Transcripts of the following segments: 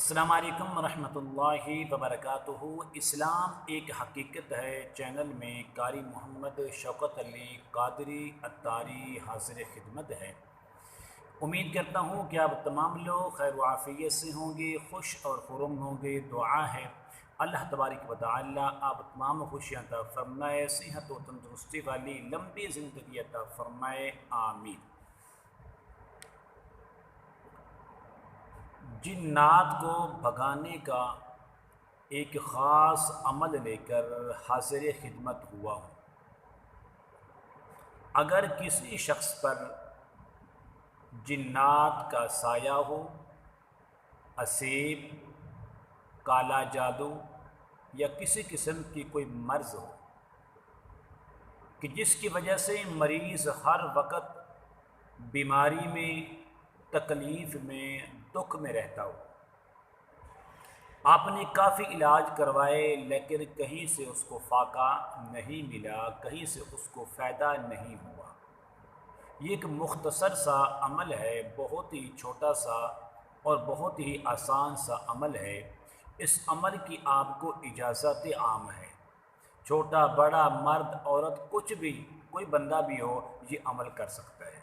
السلام علیکم ورحمۃ اللہ وبرکاتہ۔ اسلام ایک حقیقت ہے چینل میں قاری محمد شوکت علی قادری اتاری حاضر خدمت ہے۔ امید کرتا ہوں کہ آپ تمام لوگ خیر و عافیت سے ہوں گے، خوش اور خرم ہوں گے۔ دعا ہے اللہ تبارک و تعالی آپ تمام خوشیاں عطا فرمائے، صحت و تندرستی والی لمبی زندگی عطا فرمائے، آمین۔ جنات کو بھگانے کا ایک خاص عمل لے کر حاضر خدمت ہوا ہوں۔ اگر کسی شخص پر جنات کا سایہ ہو، اسیب، کالا جادو یا کسی قسم کی کوئی مرض ہو کہ جس کی وجہ سے مریض ہر وقت بیماری میں، تکلیف میں، دکھ میں رہتا ہو، آپ نے کافی علاج کروائے لیکن کہیں سے اس کو فاقہ نہیں ملا، کہیں سے اس کو فائدہ نہیں ہوا۔ یہ ایک مختصر سا عمل ہے، بہت ہی چھوٹا سا اور بہت ہی آسان سا عمل ہے۔ اس عمل کی آپ کو اجازت عام ہے، چھوٹا بڑا مرد عورت کچھ بھی، کوئی بندہ بھی ہو یہ عمل کر سکتا ہے۔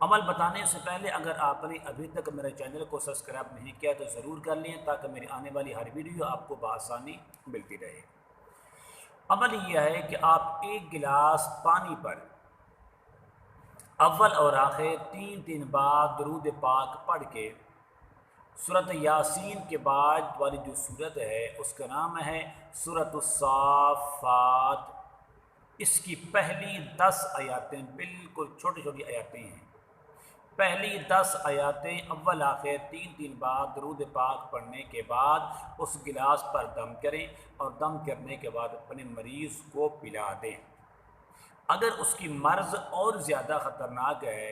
عمل بتانے سے پہلے اگر آپ نے ابھی تک میرے چینل کو سبسکرائب نہیں کیا تو ضرور کر لیں تاکہ میری آنے والی ہر ویڈیو آپ کو بآسانی ملتی رہے۔ عمل یہ ہے کہ آپ ایک گلاس پانی پر اول اور آخر 3 بار درود پاک پڑھ کے سورۃ یاسین کے بعد والی جو سورت ہے اس کا نام ہے سورۃ الصافات۔ اس کی پہلی 10 آیاتیں بالکل چھوٹی چھوٹی آیاتیں ہیں۔ پہلی 10 آیاتیں اول آخر 3 بار درود پاک پڑھنے کے بعد اس گلاس پر دم کریں اور دم کرنے کے بعد اپنے مریض کو پلا دیں۔ اگر اس کی مرض اور زیادہ خطرناک ہے،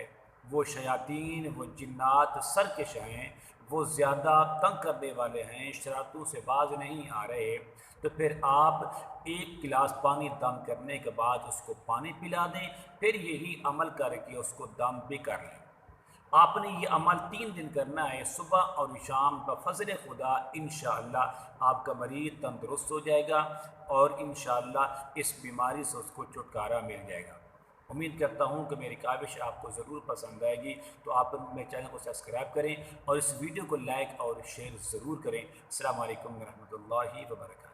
وہ شیاطین، وہ جنات سرکش ہیں، وہ زیادہ تنگ کرنے والے ہیں، شرارتوں سے باز نہیں آ رہے، تو پھر آپ ایک گلاس پانی دم کرنے کے بعد اس کو پانی پلا دیں، پھر یہی عمل کر کے اس کو دم بھی کر لیں۔ آپ نے یہ عمل 3 دن کرنا ہے، صبح اور شام۔ بفضل خدا انشاءاللہ آپ کا مریض تندرست ہو جائے گا اور انشاءاللہ اس بیماری سے اس کو چھٹکارا مل جائے گا۔ امید کرتا ہوں کہ میری کاوش آپ کو ضرور پسند آئے گی، تو آپ میرے چینل کو سبسکرائب کریں اور اس ویڈیو کو لائک اور شیئر ضرور کریں۔ السلام علیکم ورحمۃ اللہ وبرکاتہ۔